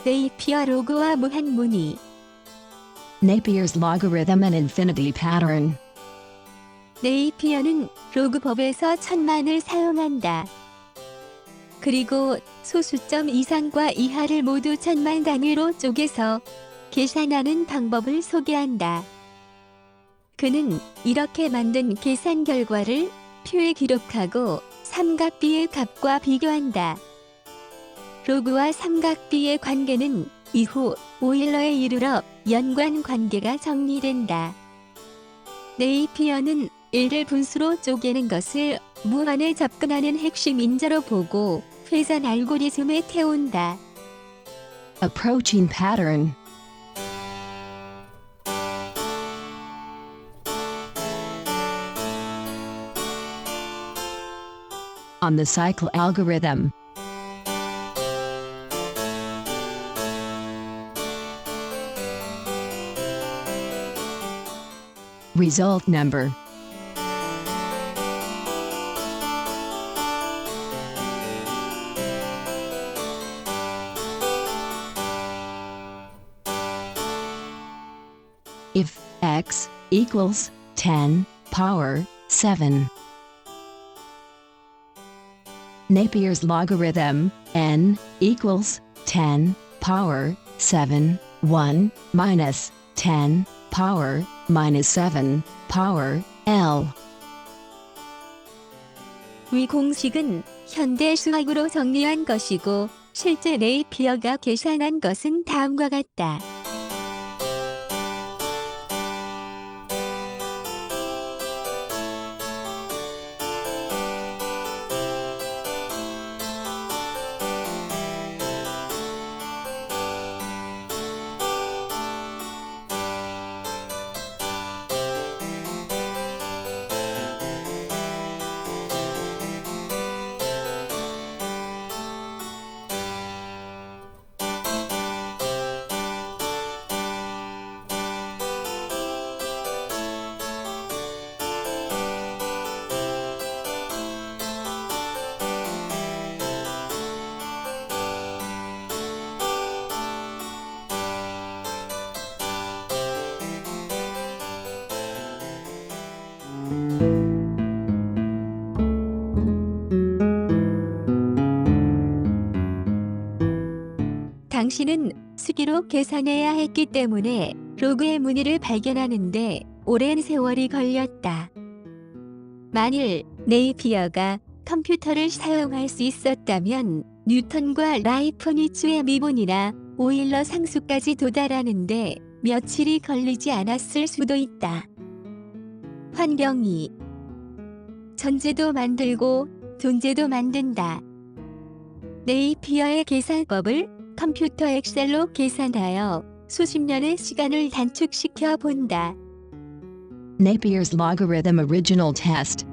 네이피어 로그와 무한무늬. Napier's logarithm and infinity pattern. 네이피어는 로그법에서 천만을 사용한다. 그리고 소수점 이상과 이하를 모두 천만 단위로 쪼개서 계산하는 방법을 소개한다. 그는 이렇게 만든 계산 결과를 표에 기록하고 삼각비의 값과 비교한다. 로그와 삼각비의 관계는 이후 오일러에 이르러 연관 관계가 정리된다. 네이피어는 1을 분수로 쪼개는 것을 무한에 접근하는 핵심 인자로 보고 회전 알고리즘에 태운다. Approaching pattern. On the cycle algorithm. Result number. If x equals 10 power 7. Napier's logarithm, n equals 10 power 7, 1 minus 10 power minus 7 power L. 위 공식은 현대 수학으로 정리한 것이고 실제 네이피어가 계산한 것은 다음과 같다. 당시는 수기로 계산해야 했기 때문에 로그의 무늬를 발견하는데 오랜 세월이 걸렸다. 만일 네이피어가 컴퓨터를 사용할 수 있었다면 뉴턴과 라이프니츠의 미분이나 오일러 상수까지 도달하는데 며칠이 걸리지 않았을 수도 있다. 환경 2. 전제도 만들고 존재도 만든다. 네이피어의 계산법을 컴퓨터 엑셀로 계산하여 수십 년의 시간을 단축시켜 본다. Napier's logarithm original test.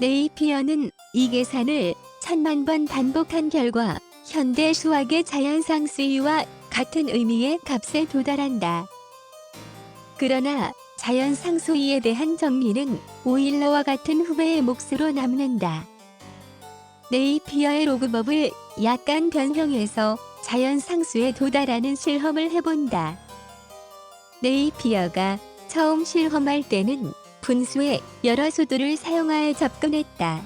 네이피어는 이 계산을 1000만 번 반복한 결과 현대 수학의 자연상 수위와 같은 의미의 값에 도달한다. 그러나 자연상수위에 대한 정리는 오일러와 같은 후배의 몫으로 남는다. 네이피어의 로그법을 약간 변형해서 자연상수에 도달하는 실험을 해본다. 네이피어가 처음 실험할 때는 분수의 여러 수들을 사용하여 접근했다.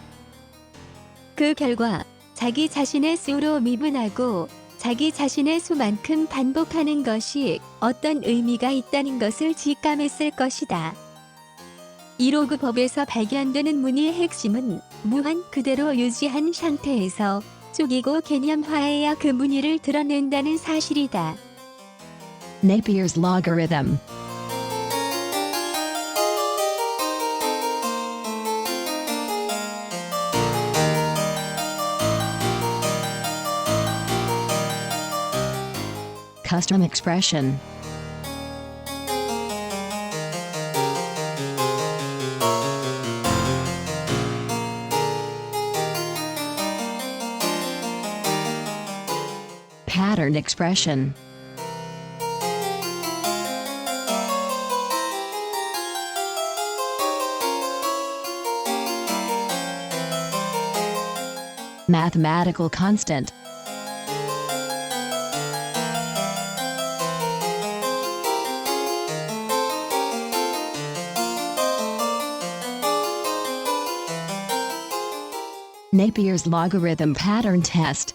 그 결과 자기 자신의 수로 미분하고 자기 자신의 수만큼 반복하는 것이 어떤 의미가 있다는 것을 직감했을 것이다. 이 로그법에서 발견되는 무늬의 핵심은 무한 그대로 유지한 상태에서 쪼개고 개념화해야 그 무늬를 드러낸다는 사실이다. Napier's logarithm. Custom expression. Pattern expression. Mathematical constant. Napier's logarithm pattern test.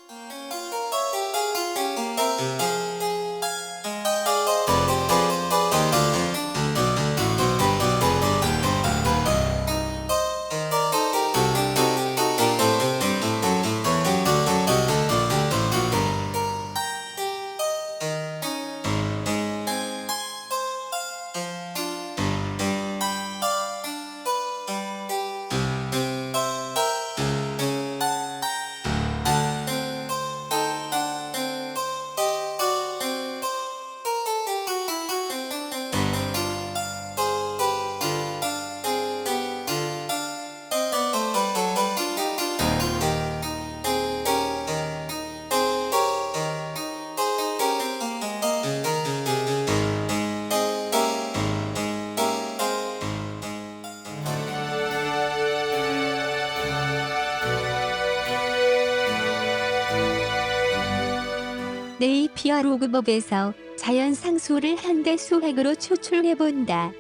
네이피어 로그법에서 자연상수를 현대 수학으로 추출해본다.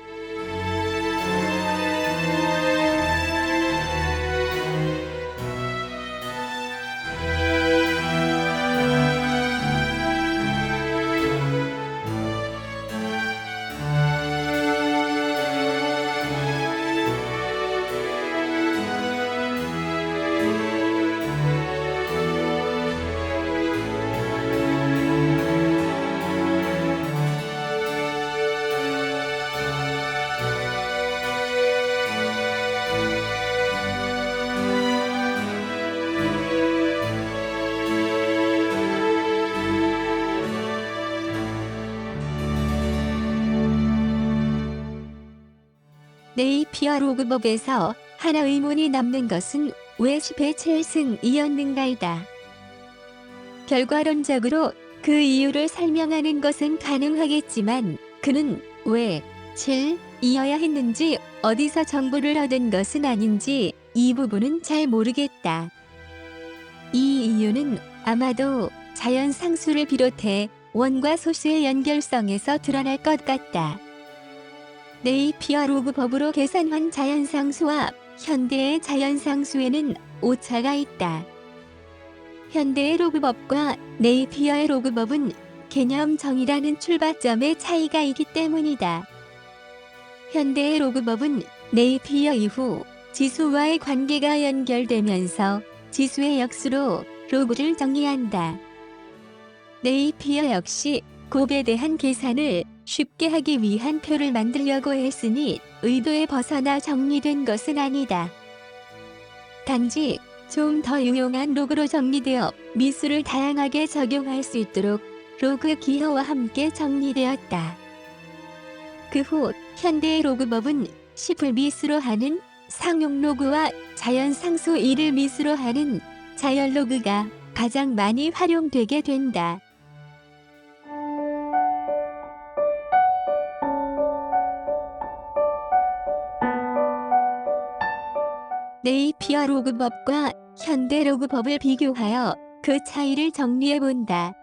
네이피어 로그법에서 하나 의문이 남는 것은 왜 10의 7승 2였는가이다. 결과론적으로 그 이유를 설명하는 것은 가능하겠지만 그는 왜 7, 2여야 했는지 어디서 정보를 얻은 것은 아닌지 이 부분은 잘 모르겠다. 이 이유는 아마도 자연상수를 비롯해 원과 소수의 연결성에서 드러날 것 같다. 네이피어 로그법으로 계산한 자연상수와 현대의 자연상수에는 오차가 있다. 현대의 로그법과 네이피어의 로그법은 개념 정의라는 출발점의 차이가 있기 때문이다. 현대의 로그법은 네이피어 이후 지수와의 관계가 연결되면서 지수의 역수로 로그를 정의한다. 네이피어 역시 곱에 대한 계산을 쉽게 하기 위한 표를 만들려고 했으니 의도에 벗어나 정리된 것은 아니다. 단지 좀 더 유용한 로그로 정리되어 미수를 다양하게 적용할 수 있도록 로그 기호와 함께 정리되었다. 그 후 현대의 로그법은 10을 미수로 하는 상용 로그와 자연상수 1을 미수로 하는 자연 로그가 가장 많이 활용되게 된다. 네이피어 로그법과 현대 로그법을 비교하여 그 차이를 정리해본다.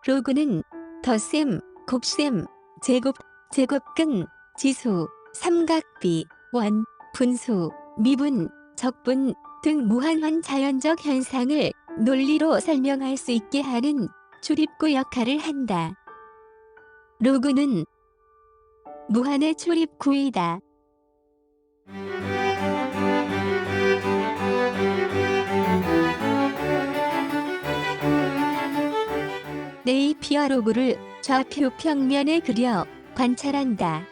로그는 덧셈, 곱셈, 제곱, 제곱근, 지수, 삼각비, 원, 분수, 미분, 적분 등 무한한 자연적 현상을 논리로 설명할 수 있게 하는 출입구 역할을 한다. 로그는 무한의 출입구이다. 네이피어 로그를 좌표 평면에 그려 관찰한다.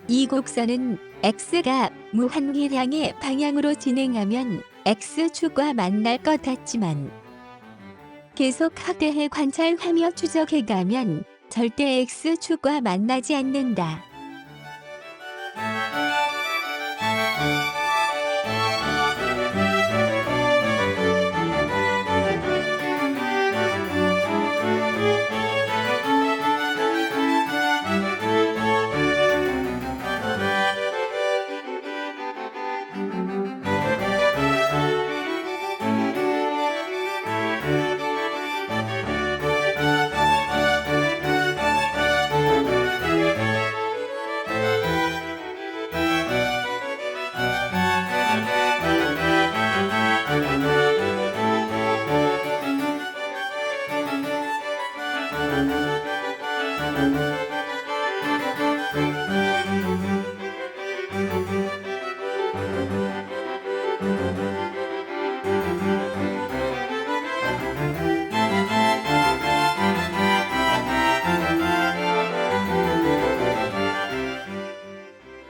이 곡선은 x가 무한히 향해 방향으로 진행하면 x축과 만날 것 같지만 계속 확대해 관찰하며 추적해가면 절대 x축과 만나지 않는다.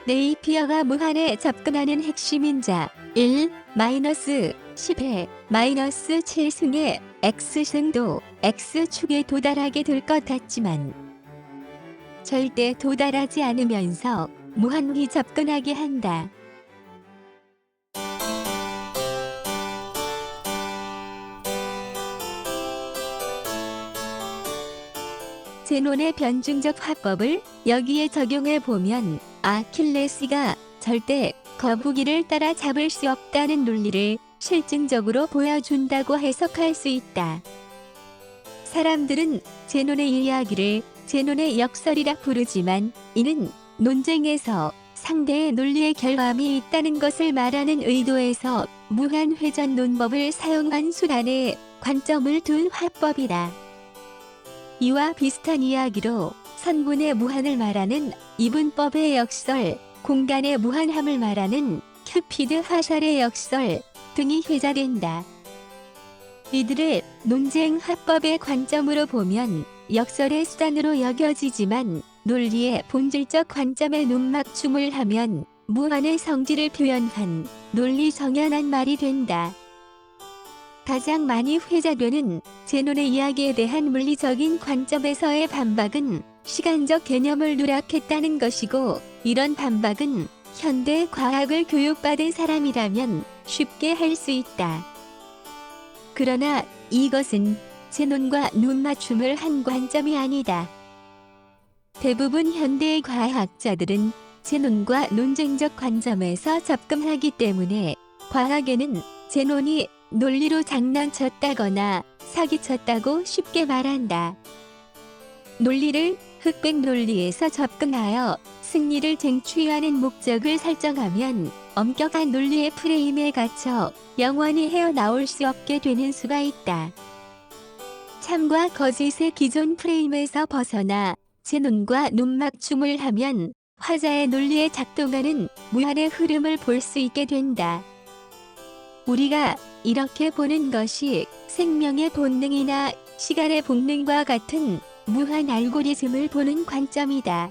네이피어가 무한에 접근하는 핵심 인자 1, 마이너스 10의 마이너스 7승의 x승도 x축에 도달하게 될 것 같지만 절대 도달하지 않으면서 무한히 접근하게 한다. 제논의 변증적 화법을 여기에 적용해 보면 아킬레스가 절대 거북이를 따라잡을 수 없다는 논리를 실증적으로 보여준다고 해석할 수 있다. 사람들은 제논의 이야기를 제논의 역설이라 부르지만 이는 논쟁에서 상대의 논리의 결함이 있다는 것을 말하는 의도에서 무한회전 논법을 사용한 수단에 관점을 둔 화법이다. 이와 비슷한 이야기로 선분의 무한을 말하는 이분법의 역설, 공간의 무한함을 말하는 큐피드 화살의 역설 등이 회자된다. 이들을 논쟁 화법의 관점으로 보면 역설의 수단으로 여겨지지만 논리의 본질적 관점에 눈맞춤을 하면 무한의 성질을 표현한 논리 정연한 말이 된다. 가장 많이 회자되는 제논의 이야기에 대한 물리적인 관점에서의 반박은 시간적 개념을 누락했다는 것이고, 이런 반박은 현대 과학을 교육받은 사람이라면 쉽게 할 수 있다. 그러나 이것은 제논과 눈맞춤을 한 관점이 아니다. 대부분 현대의 과학자들은 제논과 논쟁적 관점에서 접근하기 때문에 과학에는 제논이 논리로 장난쳤다거나 사기쳤다고 쉽게 말한다. 논리를 흑백 논리에서 접근하여 승리를 쟁취하는 목적을 설정하면 엄격한 논리의 프레임에 갇혀 영원히 헤어나올 수 없게 되는 수가 있다. 참과 거짓의 기존 프레임에서 벗어나 제논과 눈맞춤을 하면 화자의 논리에 작동하는 무한의 흐름을 볼 수 있게 된다. 우리가 이렇게 보는 것이 생명의 본능이나 시간의 본능과 같은 무한 알고리즘을 보는 관점이다.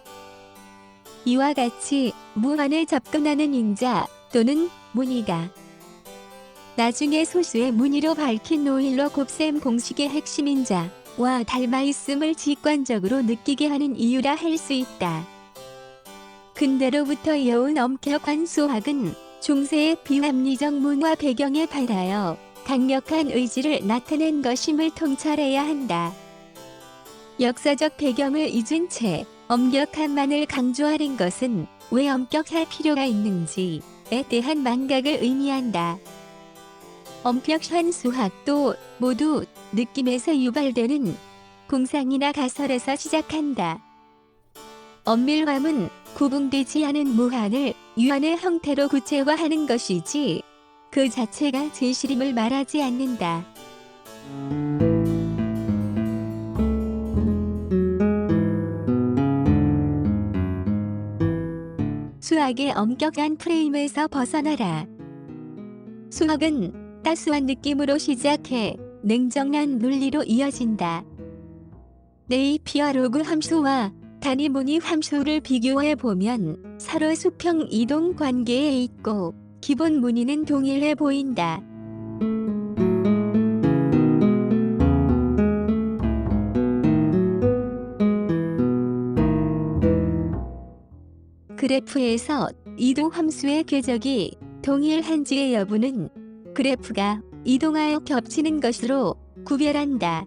이와 같이 무한에 접근하는 인자 또는 문의가 나중에 소수의 문의로 밝힌 노일러 곱셈 공식의 핵심 인자와 닮아 있음을 직관적으로 느끼게 하는 이유라 할 수 있다. 근대로부터 이어온 엄격한 수학은 중세의 비합리적 문화 배경에 반하여 강력한 의지를 나타낸 것임을 통찰해야 한다. 역사적 배경을 잊은 채 엄격함만을 강조하는 것은 왜 엄격할 필요가 있는지에 대한 망각을 의미한다. 엄격한 수학도 모두 느낌에서 유발되는 공상이나 가설에서 시작한다. 엄밀함은 구분되지 않은 무한을 유한의 형태로 구체화하는 것이지 그 자체가 진실임을 말하지 않는다. 수학의 엄격한 프레임에서 벗어나라. 수학은 따스한 느낌으로 시작해 냉정한 논리로 이어진다. 네이피어 로그 함수와 단위 무늬 함수를 비교해 보면 서로 수평 이동 관계에 있고 기본 무늬는 동일해 보인다. 그래프에서 이동 함수의 궤적이 동일한지의 여부는 그래프가 이동하여 겹치는 것으로 구별한다.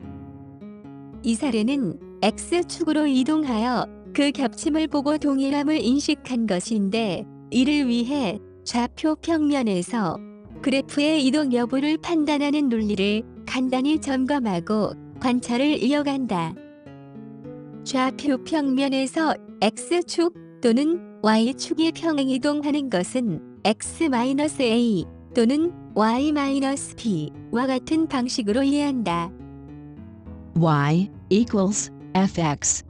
이 사례는 X축으로 이동하여 그 겹침을 보고 동일함을 인식한 것인데, 이를 위해 좌표 평면에서 그래프의 이동 여부를 판단하는 논리를 간단히 점검하고 관찰을 이어간다. 좌표 평면에서 X축 또는 Y축이 평행이동하는 것은 X-A 또는 Y-B와 같은 방식으로 이해한다. Y equals fx.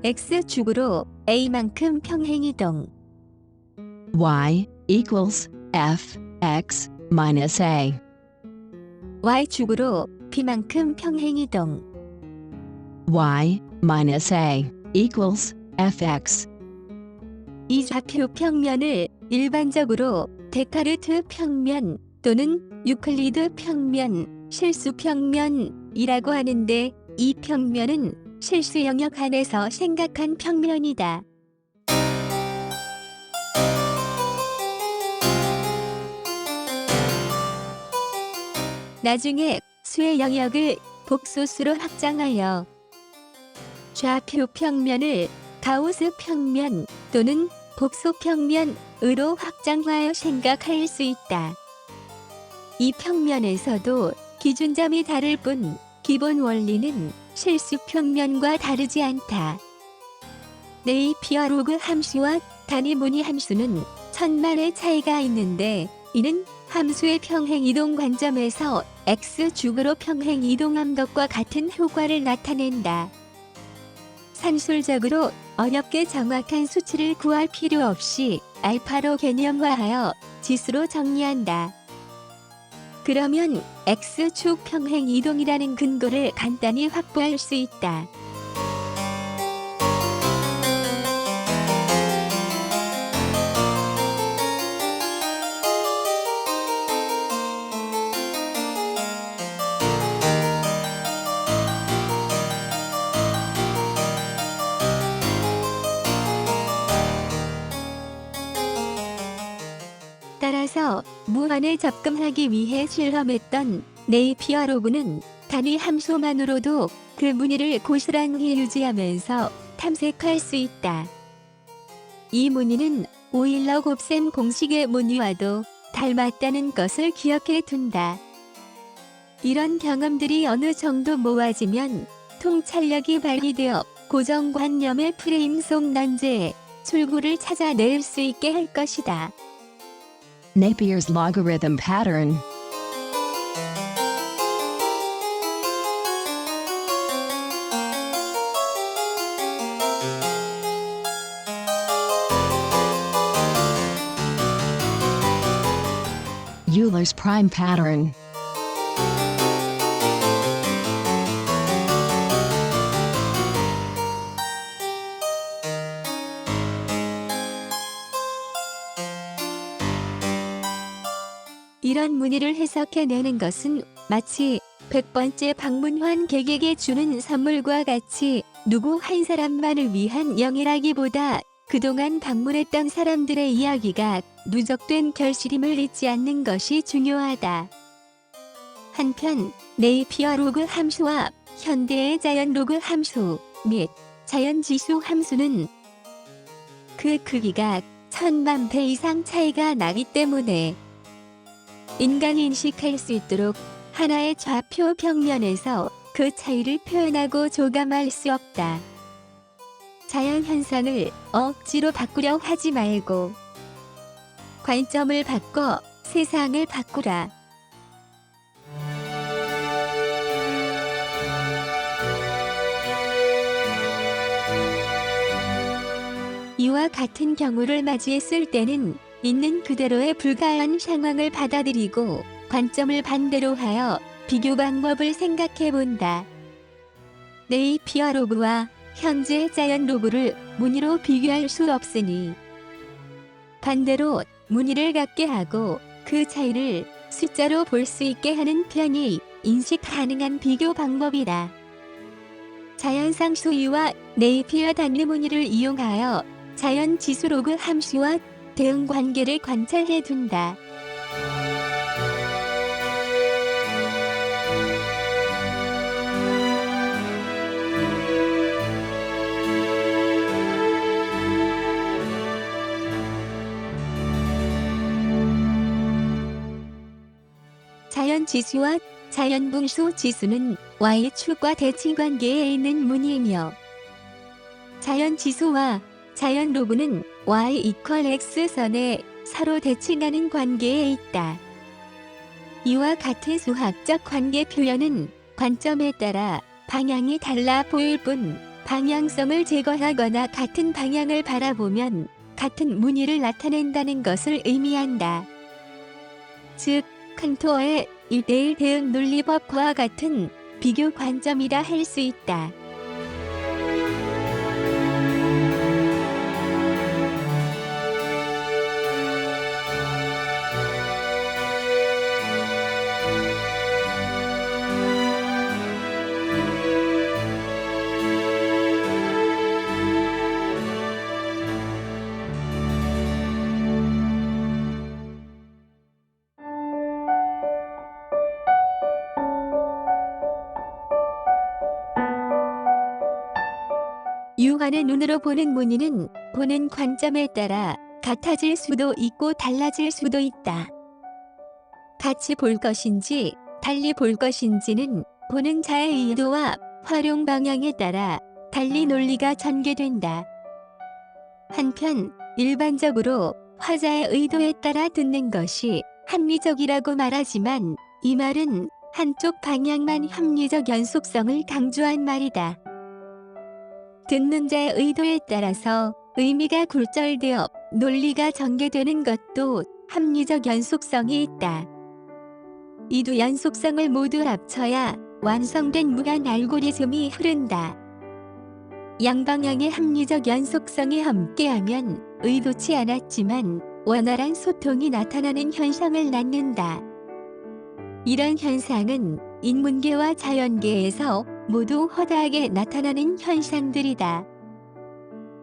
X축으로 A만큼 평행이동, Y equals fx minus a. Y축으로 B만큼 평행이동, Y minus a equals fx. 이 좌표 평면을 일반적으로 데카르트 평면 또는 유클리드 평면, 실수 평면이라고 하는데, 이 평면은 실수 영역 안에서 생각한 평면이다. 나중에 수의 영역을 복소수로 확장하여 좌표 평면을 가우스 평면 또는 복소 평면으로 확장하여 생각할 수 있다. 이 평면에서도 기준점이 다를 뿐 기본 원리는 실수 평면과 다르지 않다. 네이피어 로그 함수와 단위 무늬 함수는 천만의 차이가 있는데, 이는 함수의 평행 이동 관점에서 X축으로 평행 이동한 것과 같은 효과를 나타낸다. 산술적으로 어렵게 정확한 수치를 구할 필요 없이 알파로 개념화하여 지수로 정리한다. 그러면 X축 평행 이동이라는 근거를 간단히 확보할 수 있다. 따라서 무한에 접근하기 위해 실험했던 네이피어 로그는 단위 함수만으로도 그 무늬를 고스란히 유지하면서 탐색할 수 있다. 이 무늬는 오일러 곱셈 공식의 무늬와도 닮았다는 것을 기억해 둔다. 이런 경험들이 어느 정도 모아지면 통찰력이 발휘되어 고정관념의 프레임 속 난제에 출구를 찾아낼 수 있게 할 것이다. Napier's logarithm pattern. Euler's prime pattern. 이런 무늬를 해석해내는 것은 마치 100번째 방문한 객에게 주는 선물과 같이 누구 한 사람만을 위한 영예라기보다 그동안 방문했던 사람들의 이야기가 누적된 결실임을 잊지 않는 것이 중요하다. 한편 네이피어 로그 함수와 현대의 자연 로그 함수 및 자연지수 함수는 그 크기가 1000만 배 이상 차이가 나기 때문에 인간이 인식할 수 있도록 하나의 좌표 평면에서 그 차이를 표현하고 조감할 수 없다. 자연 현상을 억지로 바꾸려 하지 말고 관점을 바꿔 세상을 바꾸라. 이와 같은 경우를 맞이했을 때는 있는 그대로의 불가한 상황을 받아들이고 관점을 반대로 하여 비교 방법을 생각해 본다. 네이피어 로그와 현재 자연 로그를 무늬로 비교할 수 없으니 반대로 무늬를 갖게 하고 그 차이를 숫자로 볼 수 있게 하는 편이 인식 가능한 비교 방법이다. 자연상 소유와 네이피어 단위 무늬를 이용하여 자연 지수 로그 함수와 대응 관계를 관찰해 둔다. 자연 지수와 자연 분수 지수는 y축과 대칭 관계에 있는 무늬이며 자연 지수와 자연 로그는 y=x선에 서로 대칭하는 관계에 있다. 이와 같은 수학적 관계 표현은 관점에 따라 방향이 달라 보일 뿐 방향성을 제거하거나 같은 방향을 바라보면 같은 무늬를 나타낸다는 것을 의미한다. 즉, 칸토어의 1:1 대응 논리법과 같은 비교 관점이라 할 수 있다. 유한의 눈으로 보는 무늬는 보는 관점에 따라 같아질 수도 있고 달라질 수도 있다. 같이 볼 것인지 달리 볼 것인지는 보는 자의 의도와 활용 방향에 따라 달리 논리가 전개된다. 한편 일반적으로 화자의 의도에 따라 듣는 것이 합리적이라고 말하지만 이 말은 한쪽 방향만 합리적 연속성을 강조한 말이다. 듣는 자의 의도에 따라서 의미가 굴절되어 논리가 전개되는 것도 합리적 연속성이 있다. 이 두 연속성을 모두 합쳐야 완성된 무한 알고리즘이 흐른다. 양방향의 합리적 연속성이 함께하면 의도치 않았지만 원활한 소통이 나타나는 현상을 낳는다. 이런 현상은 인문계와 자연계에서 모두 허다하게 나타나는 현상들이다.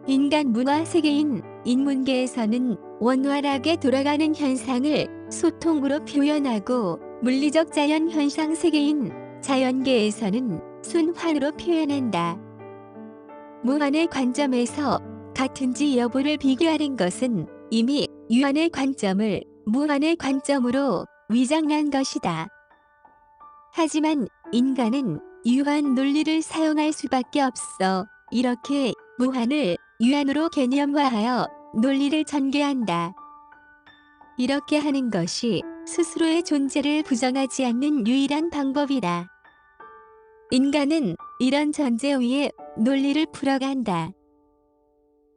인간 문화 세계인 인문계에서는 원활하게 돌아가는 현상을 소통으로 표현하고 물리적 자연 현상 세계인 자연계에서는 순환으로 표현한다. 무한의 관점에서 같은지 여부를 비교하는 것은 이미 유한의 관점을 무한의 관점으로 위장한 것이다. 하지만 인간은 유한 논리를 사용할 수밖에 없어 이렇게 무한을 유한으로 개념화하여 논리를 전개한다. 이렇게 하는 것이 스스로의 존재를 부정하지 않는 유일한 방법이다. 인간은 이런 전제 위에 논리를 풀어간다.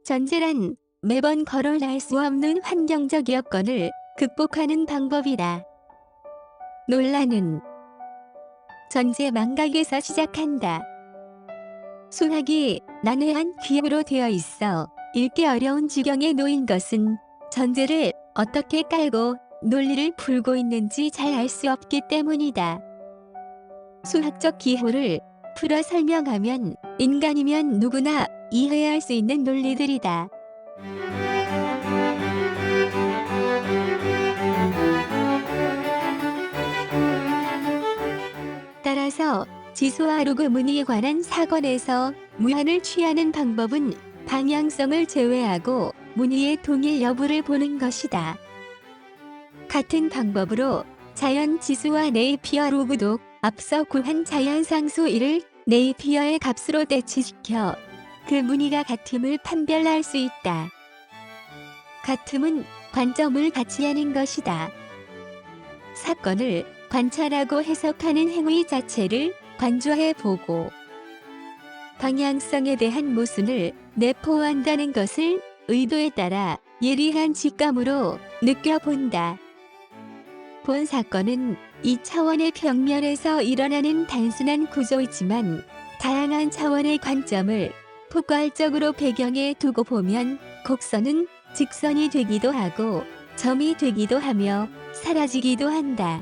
전제란 매번 거론할 수 없는 환경적 여건을 극복하는 방법이다. 논란은 전제 망각에서 시작한다. 수학이 난해한 기호로 되어 있어 읽기 어려운 지경에 놓인 것은 전제를 어떻게 깔고 논리를 풀고 있는지 잘 알 수 없기 때문이다. 수학적 기호를 풀어 설명하면 인간이면 누구나 이해할 수 있는 논리들이다. 따라서 지수와 로그 무늬에 관한 사건에서 무한을 취하는 방법은 방향성을 제외하고 무늬의 동일 여부를 보는 것이다. 같은 방법으로 자연 지수와 네이피어 로그도 앞서 구한 자연상수 1을 네이피어의 값으로 대치시켜 그 무늬가 같음을 판별할 수 있다. 같음은 관점을 같이 하는 것이다. 사건을 관찰하고 해석하는 행위 자체를 관조해 보고 방향성에 대한 모순을 내포한다는 것을 의도에 따라 예리한 직감으로 느껴본다. 본 사건은 이 차원의 평면에서 일어나는 단순한 구조이지만 다양한 차원의 관점을 포괄적으로 배경에 두고 보면 곡선은 직선이 되기도 하고 점이 되기도 하며 사라지기도 한다.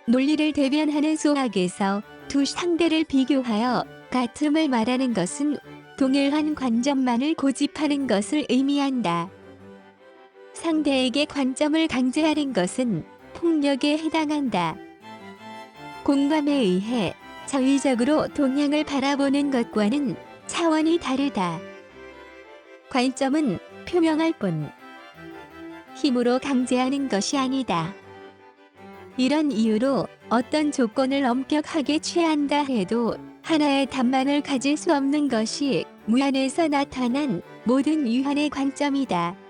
논리를 대변하는 수학에서 두 상대를 비교하여 같음을 말하는 것은 동일한 관점만을 고집하는 것을 의미한다. 상대에게 관점을 강제하는 것은 폭력에 해당한다. 공감에 의해 저의적으로 동양을 바라보는 것과는 차원이 다르다. 관점은 표명할 뿐 힘으로 강제하는 것이 아니다. 이런 이유로 어떤 조건을 엄격하게 취한다 해도 하나의 답만을 가질 수 없는 것이 무한에서 나타난 모든 유한의 관점이다.